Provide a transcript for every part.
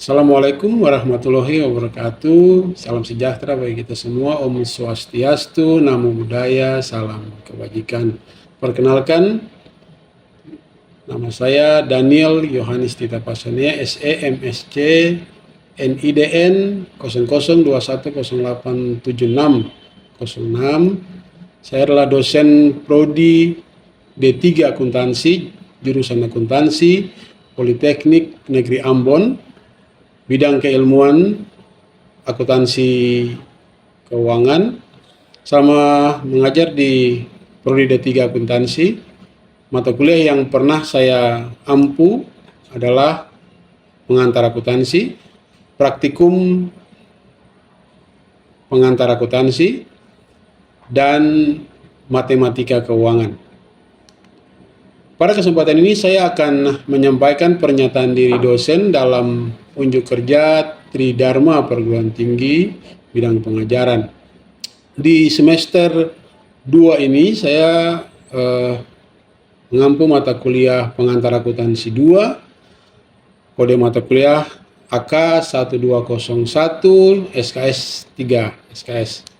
Assalamualaikum warahmatullahi wabarakatuh. Salam sejahtera bagi kita semua. Om Swastiastu, Namo Buddhaya, salam kebajikan. Perkenalkan, nama saya Daniel Yohanes Tita Pasania, SE MSc NIDN 0021087606. Saya adalah dosen Prodi D3 Akuntansi, jurusan Akuntansi, Politeknik Negeri Ambon, bidang keilmuan akuntansi keuangan, sama mengajar di Prodi D3 Akuntansi. Mata kuliah yang pernah saya ampu adalah pengantar akuntansi, praktikum pengantar akuntansi, dan matematika keuangan. Pada kesempatan ini saya akan menyampaikan pernyataan diri dosen dalam unjuk kerja Tridharma Perguruan Tinggi bidang pengajaran. Di semester 2 ini saya mengampu mata kuliah pengantar akuntansi 2, kode mata kuliah AK 1201 SKS 3 SKS.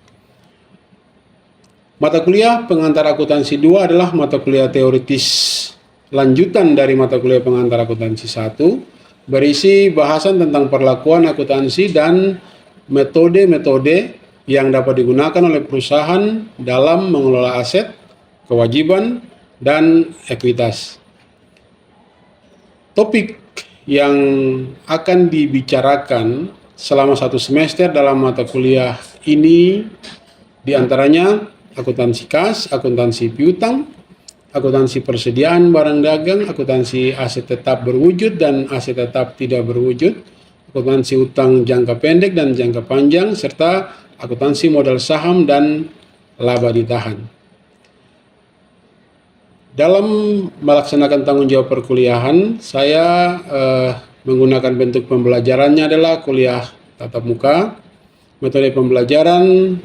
Mata kuliah pengantar akuntansi 2 adalah mata kuliah teoritis lanjutan dari mata kuliah pengantar akuntansi 1, berisi bahasan tentang perlakuan akuntansi dan metode-metode yang dapat digunakan oleh perusahaan dalam mengelola aset, kewajiban, dan ekuitas. Topik yang akan dibicarakan selama 1 semester dalam mata kuliah ini diantaranya akuntansi kas, akuntansi piutang, akuntansi persediaan barang dagang, akuntansi aset tetap berwujud dan aset tetap tidak berwujud, akuntansi utang jangka pendek dan jangka panjang, serta akuntansi modal saham dan laba ditahan. Dalam melaksanakan tanggung jawab perkuliahan, saya menggunakan bentuk pembelajarannya adalah kuliah tatap muka. Metode pembelajaran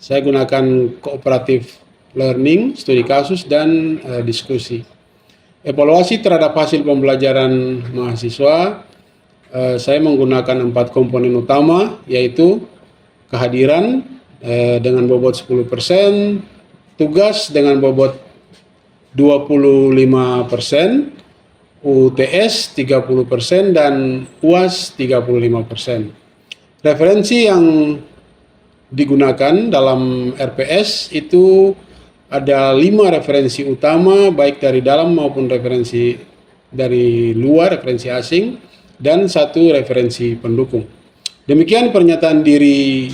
saya gunakan kooperatif learning, studi kasus, dan diskusi. Evaluasi terhadap hasil pembelajaran mahasiswa, saya menggunakan 4 komponen utama, yaitu kehadiran dengan bobot 10%, tugas dengan bobot 25%, UTS 30%, dan UAS 35%. Referensi yang digunakan dalam RPS itu ada 5 referensi utama, baik dari dalam maupun referensi dari luar, referensi asing, dan 1 referensi pendukung. Demikian pernyataan diri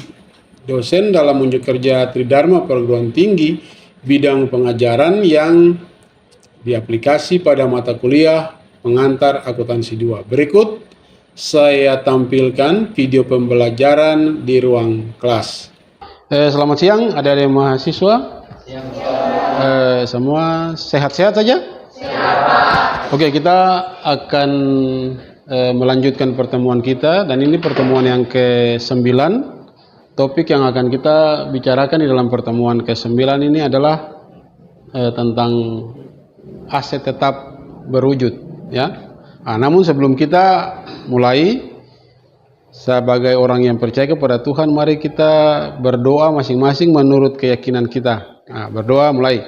dosen dalam unjuk kerja Tridharma Perguruan Tinggi bidang pengajaran yang diaplikasi pada mata kuliah pengantar akuntansi 2. Berikut saya tampilkan video pembelajaran di ruang kelas. Selamat siang adik-adik mahasiswa. Semua sehat-sehat saja? Sehat. Oke, kita akan melanjutkan pertemuan kita, dan ini pertemuan yang ke-9. Topik yang akan kita bicarakan di dalam pertemuan ke-9 ini adalah tentang aset tetap berwujud, ya. Namun sebelum kita mulai, sebagai orang yang percaya kepada Tuhan, mari kita berdoa masing-masing menurut keyakinan kita. Berdoa mulai.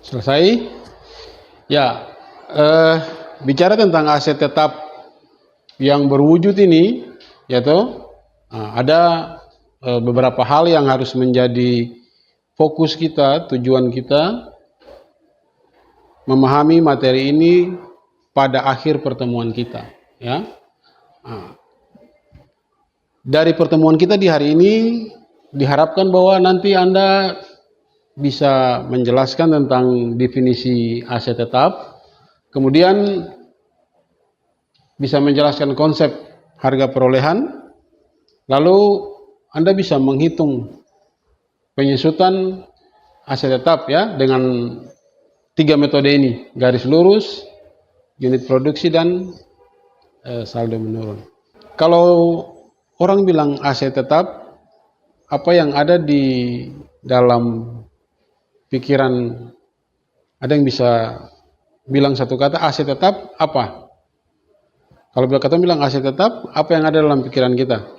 Selesai? Ya, bicara tentang aset tetap yang berwujud ini, yaitu ada beberapa hal yang harus menjadi fokus kita, tujuan kita memahami materi ini pada akhir pertemuan kita, ya. Dari pertemuan kita di hari ini diharapkan bahwa nanti Anda bisa menjelaskan tentang definisi aset tetap, kemudian bisa menjelaskan konsep harga perolehan, lalu Anda bisa menghitung penyusutan aset tetap, ya, dengan 3 metode ini: garis lurus, unit produksi, dan saldo menurun. Kalau orang bilang aset tetap, apa yang ada di dalam pikiran Ada yang bisa bilang satu kata aset tetap apa? Kalau kita bilang aset tetap, apa yang ada dalam pikiran kita?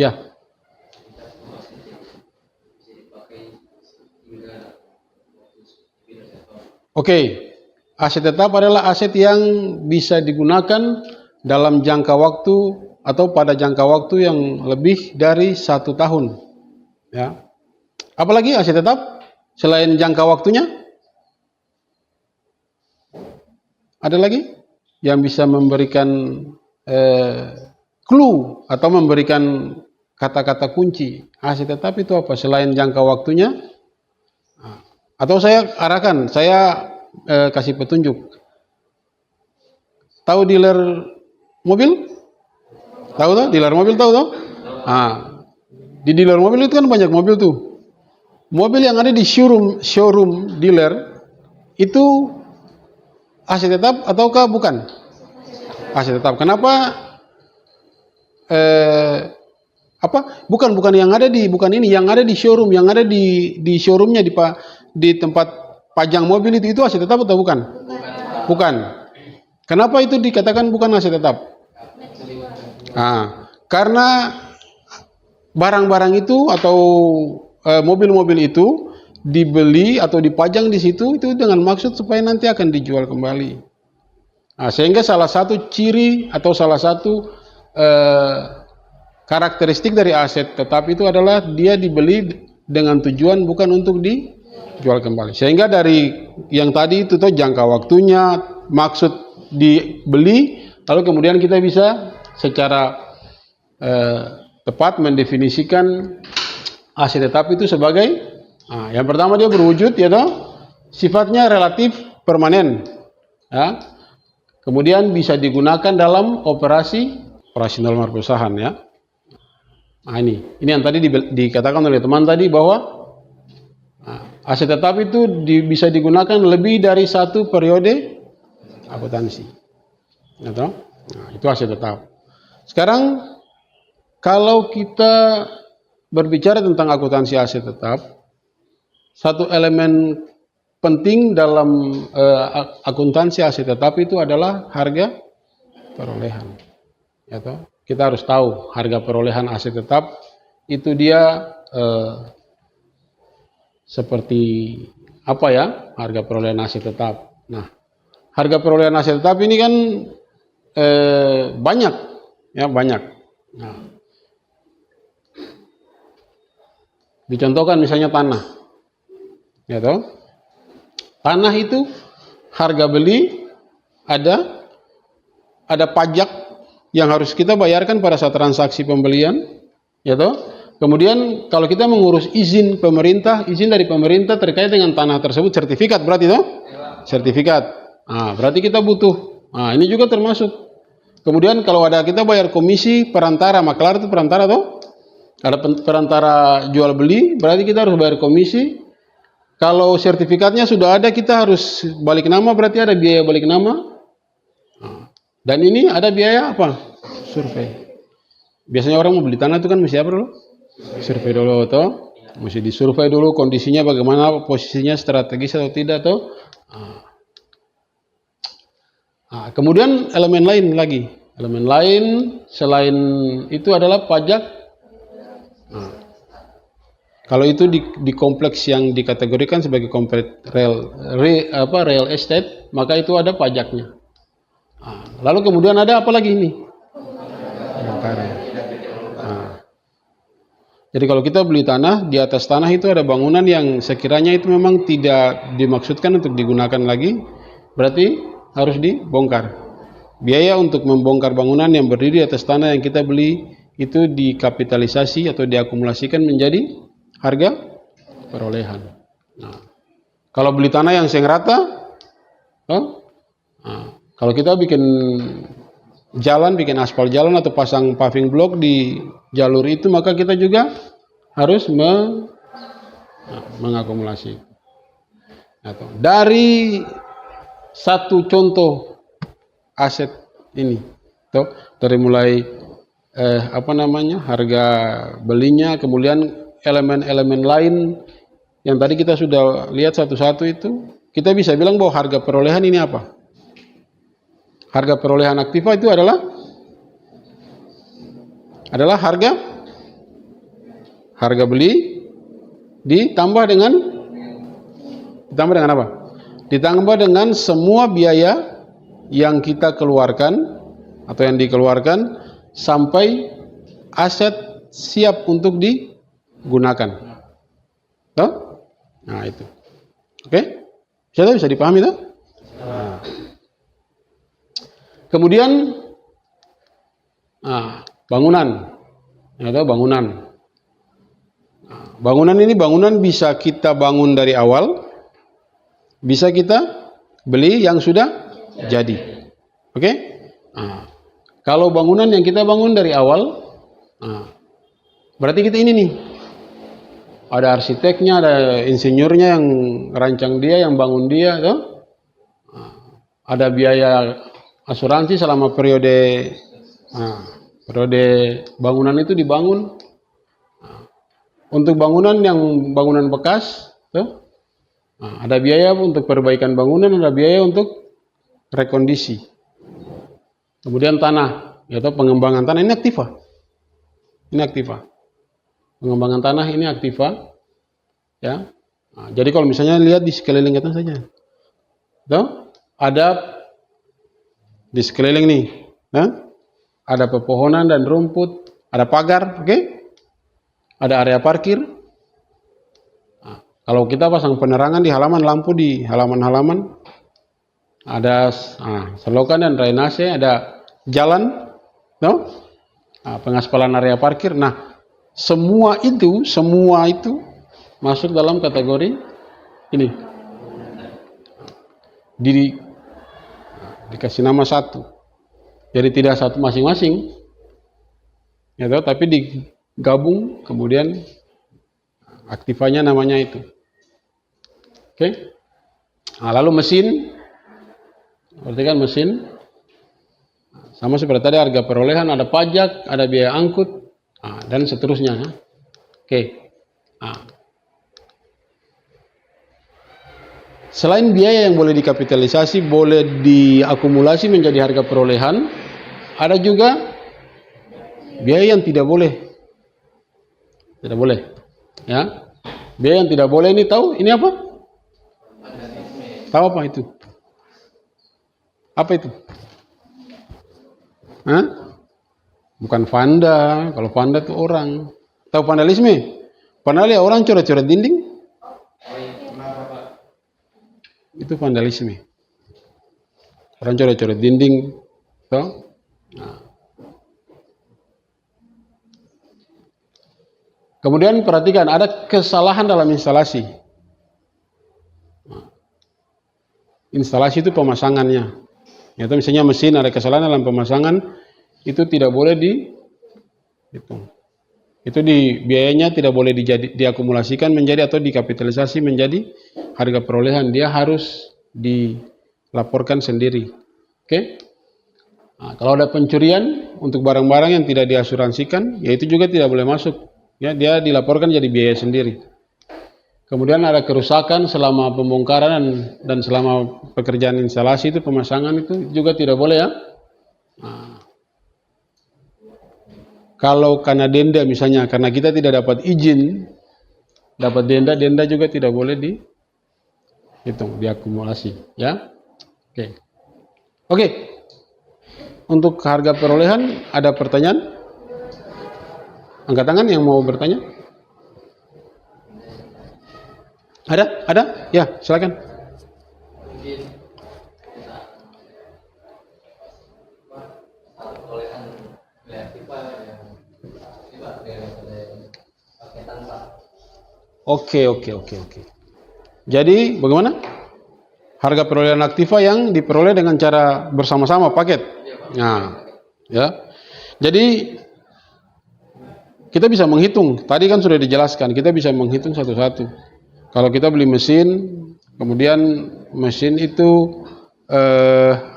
Ya. Oke, aset tetap adalah aset yang bisa digunakan dalam jangka waktu atau pada jangka waktu yang lebih dari 1 tahun. Ya. Apalagi aset tetap selain jangka waktunya? Ada lagi yang bisa memberikan clue atau memberikan kata-kata kunci. Aset tetap itu apa? Selain jangka waktunya? Atau saya arahkan, saya kasih petunjuk. Tahu dealer mobil? Tahu tuh? Dealer mobil tahu tuh? Di dealer mobil itu kan banyak mobil tuh. Mobil yang ada di showroom dealer itu aset tetap ataukah bukan? Aset tetap. Kenapa? Bukan yang ada di yang ada di showroom, yang ada di showroomnya di tempat pajang mobil itu aset tetap atau bukan? Bukan. Kenapa itu dikatakan bukan aset tetap? Karena barang-barang itu atau mobil-mobil itu dibeli atau dipajang di situ itu dengan maksud supaya nanti akan dijual kembali. Sehingga salah satu ciri atau salah satu karakteristik dari aset tetap itu adalah dia dibeli dengan tujuan bukan untuk dijual kembali. Sehingga dari yang tadi itu tuh jangka waktunya, maksud dibeli, lalu kemudian kita bisa secara tepat mendefinisikan aset tetap itu sebagai yang pertama dia berwujud ya toh, sifatnya relatif permanen ya. Kemudian bisa digunakan dalam operasional perusahaan ya. Ini yang tadi dikatakan oleh teman tadi bahwa aset tetap itu bisa digunakan lebih dari 1 periode akuntansi. Ya toh? Itu aset tetap. Sekarang kalau kita berbicara tentang akuntansi aset tetap, satu elemen penting dalam akuntansi aset tetap itu adalah harga perolehan. Ya toh? Kita harus tahu harga perolehan aset tetap itu dia seperti apa ya harga perolehan aset tetap. Nah, harga perolehan aset tetap ini kan banyak ya banyak. Nah, dicontohkan misalnya tanah, ya toh? Tanah itu harga beli ada pajak yang harus kita bayarkan pada saat transaksi pembelian, ya toh? Kemudian kalau kita mengurus izin dari pemerintah terkait dengan tanah tersebut, sertifikat berarti toh? Sertifikat. Berarti kita butuh. Ini juga termasuk. Kemudian kalau ada kita bayar komisi perantara, maklar itu perantara toh? Ada perantara jual beli, berarti kita harus bayar komisi. Kalau sertifikatnya sudah ada, kita harus balik nama, berarti ada biaya balik nama. Dan ini ada biaya apa? Survei. Biasanya orang mau beli tanah itu kan mesti apa dulu? Survei dulu toh. Mesti disurvei dulu kondisinya bagaimana, posisinya strategis atau tidak toh. Kemudian elemen lain lagi. Elemen lain selain itu adalah pajak. Kalau itu di kompleks yang dikategorikan sebagai kompleks real estate, maka itu ada pajaknya. Lalu kemudian ada apa lagi ini? Bongkaran. Jadi kalau kita beli tanah, di atas tanah itu ada bangunan yang sekiranya itu memang tidak dimaksudkan untuk digunakan lagi, berarti harus dibongkar. Biaya untuk membongkar bangunan yang berdiri di atas tanah yang kita beli itu dikapitalisasi atau diakumulasikan menjadi harga perolehan. Kalau beli tanah yang seng rata, kalau kita bikin jalan, bikin aspal jalan atau pasang paving block di jalur itu, maka kita juga harus mengakumulasi. Dari satu contoh aset ini, dari mulai harga belinya, kemudian elemen-elemen lain yang tadi kita sudah lihat satu-satu itu, kita bisa bilang bahwa harga perolehan ini apa? Harga perolehan aktiva itu adalah harga beli ditambah dengan apa? Ditambah dengan semua biaya yang kita keluarkan atau yang dikeluarkan sampai aset siap untuk digunakan. Tuh? Nah, itu. Oke? Bisa dipahami tuh? Nah. Kemudian bangunan. Ada bangunan. Bangunan ini bisa kita bangun dari awal, bisa kita beli yang sudah jadi. Oke? Kalau bangunan yang kita bangun dari awal, berarti kita ini nih. Ada arsiteknya, ada insinyurnya yang rancang dia, yang bangun dia, tuh. Ada biaya asuransi selama periode bangunan itu dibangun. Untuk bangunan yang bangunan bekas, tuh, ada biaya untuk perbaikan bangunan, ada biaya untuk rekondisi. Kemudian tanah, yaitu pengembangan tanah, ini aktiva. Pengembangan tanah ini aktiva, ya. Jadi kalau misalnya lihat di sekeliling kita saja, tuh, ada di sekeliling nih, ada pepohonan dan rumput, ada pagar, oke? Ada area parkir. Kalau kita pasang penerangan di halaman, lampu di halaman-halaman, ada selokan dan drainase, ada jalan, no? Pengaspalan area parkir. Nah, semua itu masuk dalam kategori ini. Dikasih nama satu. Jadi tidak satu masing-masing, ya, tapi digabung, kemudian aktivanya namanya itu. Oke? Lalu mesin, berarti kan mesin, sama seperti tadi harga perolehan, ada pajak, ada biaya angkut, dan seterusnya. Oke. Selain biaya yang boleh dikapitalisasi, boleh diakumulasi menjadi harga perolehan, ada juga biaya yang tidak boleh. Tidak boleh. Ya. Biaya yang tidak boleh ini tahu? Ini apa? Tahu apa itu? Apa itu? Bukan vanda. Kalau vanda itu orang. Tahu vandalisme? Vandalisme orang coret-coret dinding. Itu vandalisme. Orang coret-coret dinding. Tahu? Kemudian perhatikan, ada kesalahan dalam instalasi. Instalasi itu pemasangannya. Yaitu misalnya mesin ada kesalahan dalam pemasangan, itu tidak boleh dihitung. Itu biayanya tidak boleh diakumulasikan menjadi atau dikapitalisasi menjadi harga perolehan. Dia harus dilaporkan sendiri. Oke? Kalau ada pencurian untuk barang-barang yang tidak diasuransikan, ya itu juga tidak boleh masuk. Ya, dia dilaporkan jadi biaya sendiri. Kemudian ada kerusakan selama pembongkaran dan selama pekerjaan instalasi itu, pemasangan itu juga tidak boleh, ya. Kalau karena denda misalnya, karena kita tidak dapat izin, dapat denda juga tidak boleh dihitung, diakumulasi, ya. Oke. Untuk harga perolehan ada pertanyaan? Angkat tangan yang mau bertanya. Ada? Ya, silakan. Oke. Jadi bagaimana? Harga perolehan aktiva yang diperoleh dengan cara bersama-sama paket. Nah, ya. Jadi kita bisa menghitung. Tadi kan sudah dijelaskan, kita bisa menghitung satu-satu. Kalau kita beli mesin, kemudian mesin itu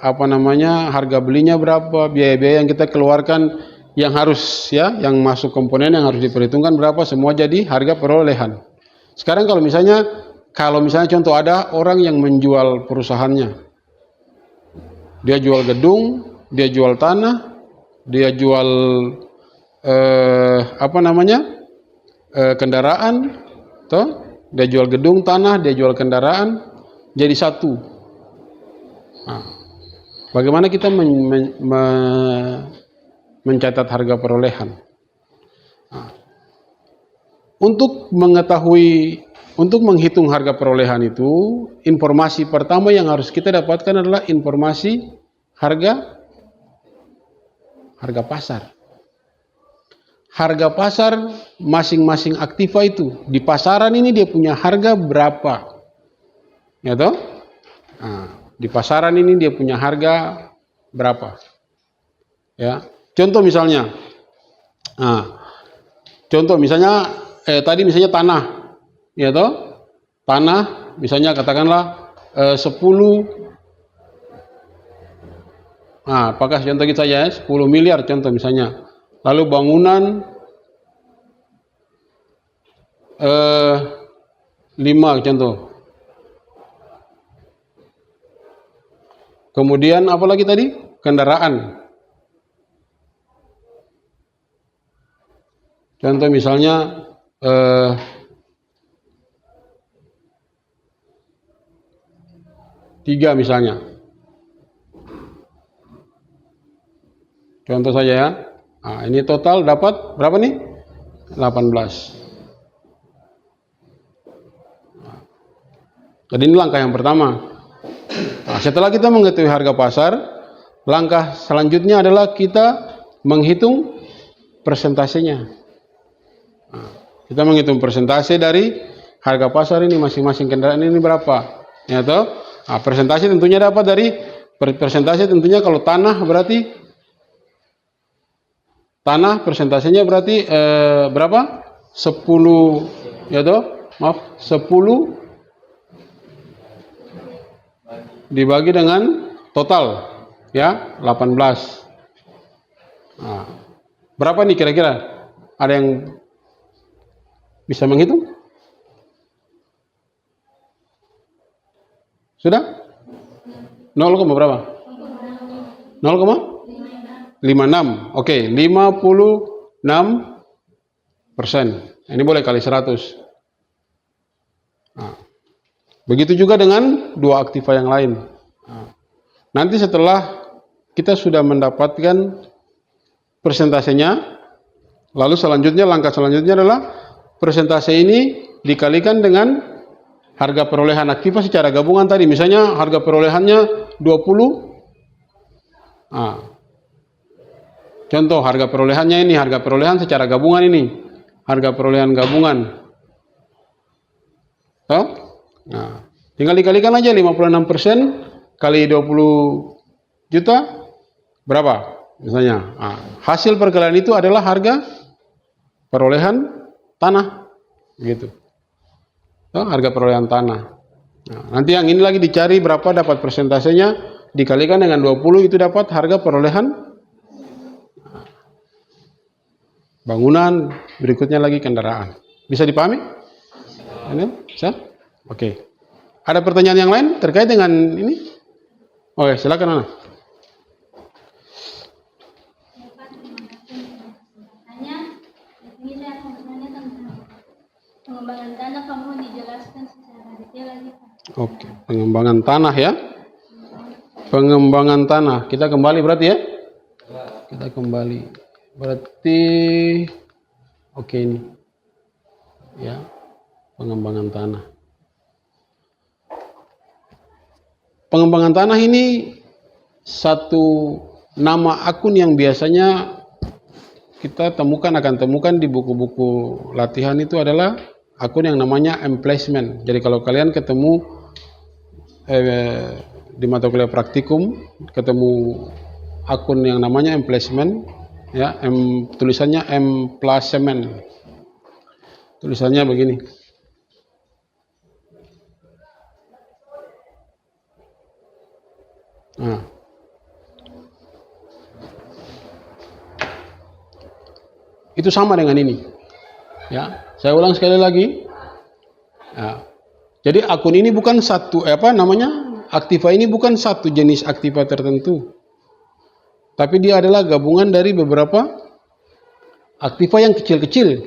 harga belinya berapa, biaya-biaya yang kita keluarkan yang harus, ya, yang masuk komponen yang harus diperhitungkan berapa, semua jadi harga perolehan. Sekarang kalau misalnya contoh ada orang yang menjual perusahaannya, dia jual gedung, dia jual tanah, dia jual kendaraan, toh? Dia jual gedung, tanah, dia jual kendaraan, jadi satu. Nah, bagaimana kita mencatat harga perolehan? Nah, untuk menghitung harga perolehan itu, informasi pertama yang harus kita dapatkan adalah informasi harga pasar. Harga pasar masing-masing aktiva itu di pasaran ini dia punya harga berapa, ya toh? Nah, di pasaran ini dia punya harga berapa, ya. Contoh misalnya, tadi misalnya tanah, ya toh? Tanah misalnya katakanlah 10. Nah, apakah contoh kita ya 10 miliar contoh misalnya. Lalu bangunan 5 contoh. Kemudian apa lagi tadi? Kendaraan. Contoh misalnya 3 misalnya. Contoh saja ya. Nah, ini total dapat berapa nih? 18. Jadi ini langkah yang pertama. Nah, setelah kita mengetahui harga pasar, langkah selanjutnya adalah kita menghitung persentasenya. Nah, kita menghitung persentase dari harga pasar ini masing-masing kendaraan ini berapa, ya toh? Nah, persentase tentunya dapat dari persentase tentunya kalau tanah berarti persentasenya berarti berapa? 10, ya toh? Maaf, 10 dibagi dengan total, ya, 18. Nah, berapa nih kira-kira? Ada yang bisa menghitung? Sudah? 0, berapa? 0,56. Oke, 56%. Ini boleh kali 100. Nah, begitu juga dengan dua aktiva yang lain. Nah, nanti setelah kita sudah mendapatkan persentasenya, lalu langkah selanjutnya adalah persentase ini dikalikan dengan harga perolehan aktiva secara gabungan tadi. Misalnya harga perolehannya 20. Nah, contoh harga perolehannya ini, harga perolehan secara gabungan ini, harga perolehan gabungan. Oh? Nah, tinggal dikalikan aja 56% kali 20 juta berapa? Misalnya, hasil perkalian itu adalah harga perolehan tanah, gitu. Oh, harga perolehan tanah. Nah, nanti yang ini lagi dicari berapa dapat persentasenya, dikalikan dengan 20 itu dapat harga perolehan bangunan, berikutnya lagi kendaraan. Bisa dipahami? Ini? Bisa? Oke. Ada pertanyaan yang lain terkait dengan ini? Oke, silakan Ana. Ini saya akan bertanya tentang pengembangan tanah, kamu dijelaskan secara detail lagi, Pak. Oke, pengembangan tanah ya. Pengembangan tanah. Kita kembali berarti ya? Kita kembali. Berarti oke ini. Ya. Pengembangan tanah. Pengembangan tanah ini satu nama akun yang biasanya kita akan temukan di buku-buku latihan itu adalah akun yang namanya emplacement. Jadi kalau kalian ketemu di mata kuliah praktikum ketemu akun yang namanya emplacement, ya, tulisannya emplacement. Tulisannya begini. Nah. Itu sama dengan ini. Ya, saya ulang sekali lagi. Nah, jadi akun ini bukan satu aktiva ini bukan satu jenis aktiva tertentu, tapi dia adalah gabungan dari beberapa aktiva yang kecil-kecil.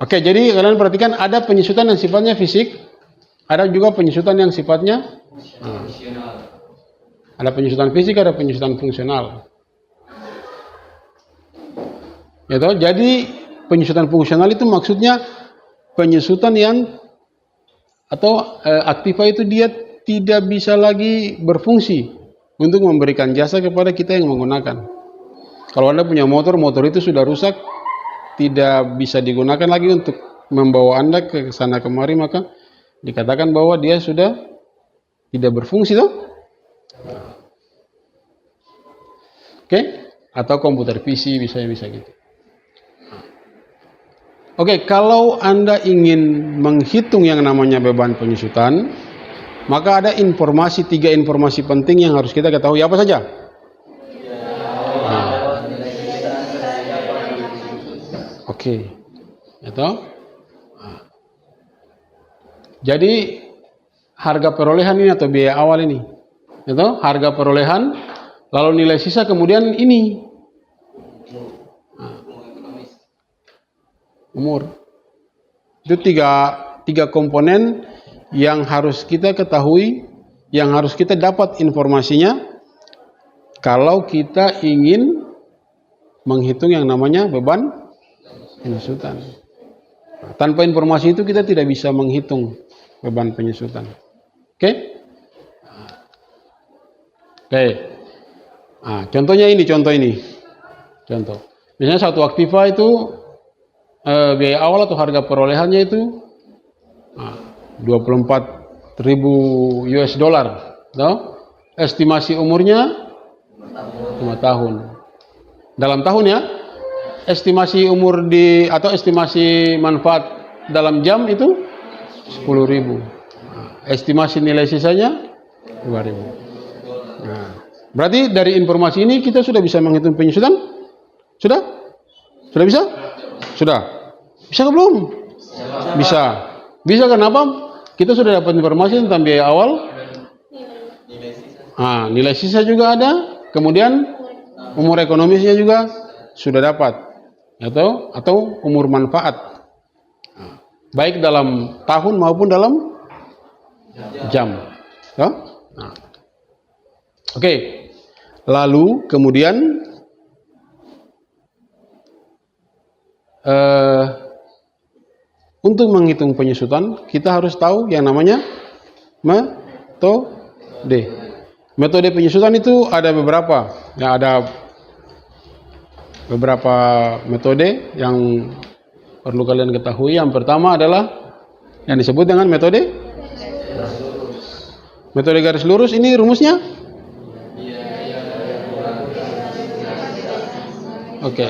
Oke, jadi kalian perhatikan ada penyusutan yang sifatnya fisik, ada juga penyusutan yang sifatnya ada penyusutan fisik, ada penyusutan fungsional. Jadi penyusutan fungsional itu maksudnya penyusutan yang aktiva itu dia tidak bisa lagi berfungsi untuk memberikan jasa kepada kita yang menggunakan. Kalau Anda punya motor itu sudah rusak, tidak bisa digunakan lagi untuk membawa Anda ke sana kemari, maka dikatakan bahwa dia sudah tidak berfungsi toh. Oke? Atau komputer PC bisa gitu. Oke, kalau Anda ingin menghitung yang namanya beban penyusutan, maka ada tiga informasi penting yang harus kita ketahui. Apa saja? Oke, itu. Jadi harga perolehan ini atau biaya awal ini, itu harga perolehan, lalu nilai sisa, kemudian ini umur. Itu tiga komponen yang harus kita ketahui, yang harus kita dapat informasinya kalau kita ingin menghitung yang namanya beban penyusutan. Tanpa informasi itu kita tidak bisa menghitung beban penyusutan. Oke? Contohnya ini, contoh. Misalnya satu aktiva itu biaya awal atau harga perolehannya itu 24.000 US dollar. Estimasi umurnya 5 tahun. Dalam tahun ya. Estimasi umur atau estimasi manfaat dalam jam itu 10.000. Estimasi nilai sisanya 2.000. Berarti dari informasi ini kita sudah bisa menghitung penyusutan? Sudah? Sudah bisa? Sudah. Bisa ke belum? Bisa. Bisa kenapa? Kita sudah dapat informasi tentang biaya awal. Nilai sisa juga ada. Kemudian umur ekonomisnya juga sudah dapat. Atau umur manfaat. Baik dalam tahun maupun dalam jam. Oke. Lalu kemudian untuk menghitung penyusutan kita harus tahu yang namanya metode. Metode penyusutan itu ada beberapa. Ya, ada beberapa metode yang perlu kalian ketahui. Yang pertama adalah yang disebut dengan metode garis lurus. Ini rumusnya? Oke.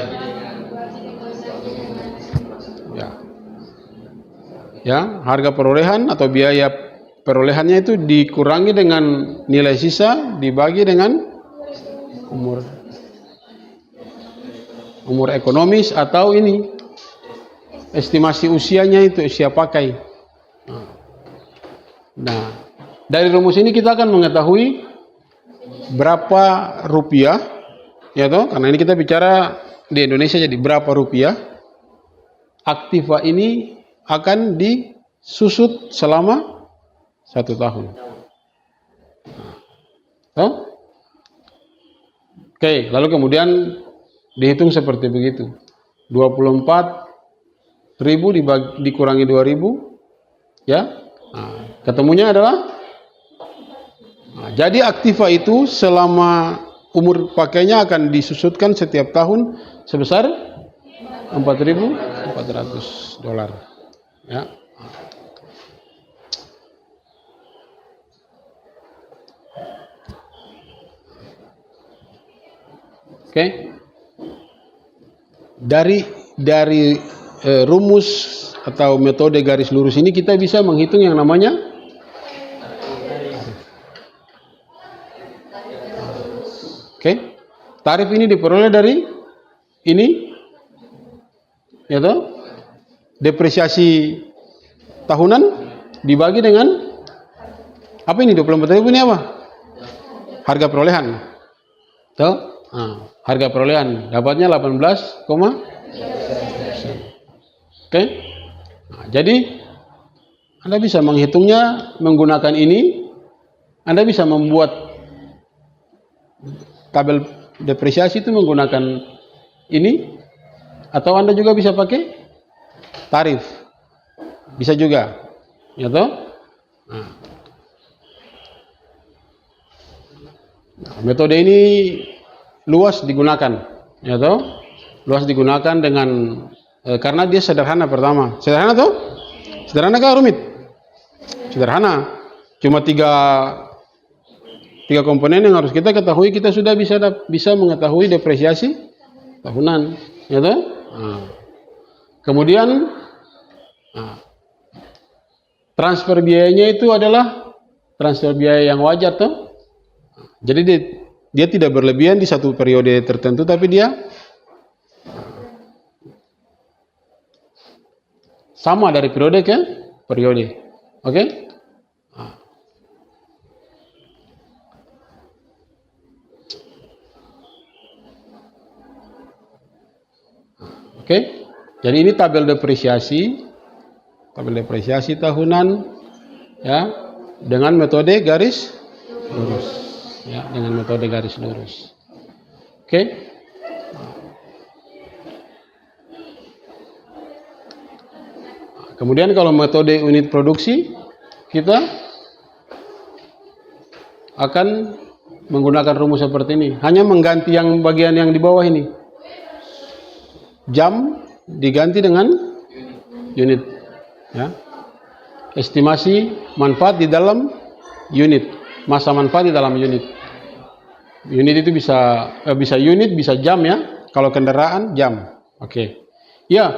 Ya, harga perolehan atau biaya perolehannya itu dikurangi dengan nilai sisa dibagi dengan umur ekonomis atau ini estimasi usianya, itu usia pakai. Nah, dari rumus ini kita akan mengetahui berapa rupiah, ya toh, karena ini kita bicara di Indonesia, jadi berapa rupiah aktiva ini akan disusut selama 1 tahun. Oke, lalu kemudian dihitung seperti begitu. 24.000 dikurangi 2.000, ya. Ketemunya adalah jadi aktiva itu selama umur pakainya akan disusutkan setiap tahun sebesar 4.400 dolar. Ya. Oke. Dari rumus atau metode garis lurus ini kita bisa menghitung yang namanya tarif ini diperoleh dari ini, ya toh? depresiasi tahunan dibagi dengan apa ini 24.000 ini apa? Harga perolehan. Tuh, harga perolehan dapatnya 18, oke. Nah, jadi Anda bisa menghitungnya menggunakan ini. Anda bisa membuat tabel depresiasi itu menggunakan ini, atau Anda juga bisa pakai tarif. Bisa juga, ya toh? Nah, metode ini luas digunakan, ya toh? Luas digunakan dengan karena dia sederhana pertama. Sederhana toh? Sederhana kah rumit? Sederhana. Cuma tiga komponen yang harus kita ketahui, kita sudah bisa mengetahui depresiasi tahunan, ya toh? Kemudian transfer biayanya itu adalah transfer biaya yang wajar toh. Jadi dia tidak berlebihan di satu periode tertentu, tapi dia sama dari periode ke periode. Oke? Oke? Jadi ini tabel depresiasi tahunan, ya, dengan metode garis lurus, ya, dengan metode garis lurus. Oke? Kemudian kalau metode unit produksi, kita akan menggunakan rumus seperti ini. Hanya mengganti yang bagian yang di bawah ini. Jam diganti dengan unit. Ya. Estimasi manfaat di dalam unit. Masa manfaat di dalam unit. Unit itu bisa unit, bisa jam ya. Kalau kendaraan, jam. Oke. Ya,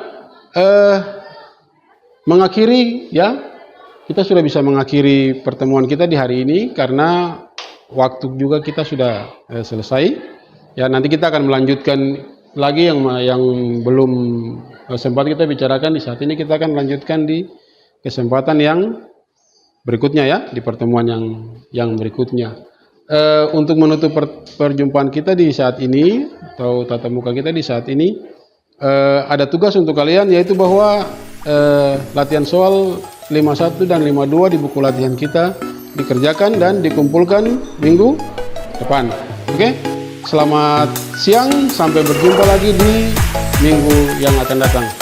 mengakhiri ya, kita sudah bisa mengakhiri pertemuan kita di hari ini karena waktu juga kita sudah selesai. Ya, nanti kita akan melanjutkan lagi yang belum sempat kita bicarakan di saat ini, kita akan lanjutkan di kesempatan yang berikutnya ya, di pertemuan yang berikutnya. Untuk menutup perjumpaan kita di saat ini atau tatap muka kita di saat ini, ada tugas untuk kalian, yaitu bahwa latihan soal 51 dan 52 di buku latihan kita dikerjakan dan dikumpulkan minggu depan. Oke? Selamat siang, sampai berjumpa lagi di minggu yang akan datang.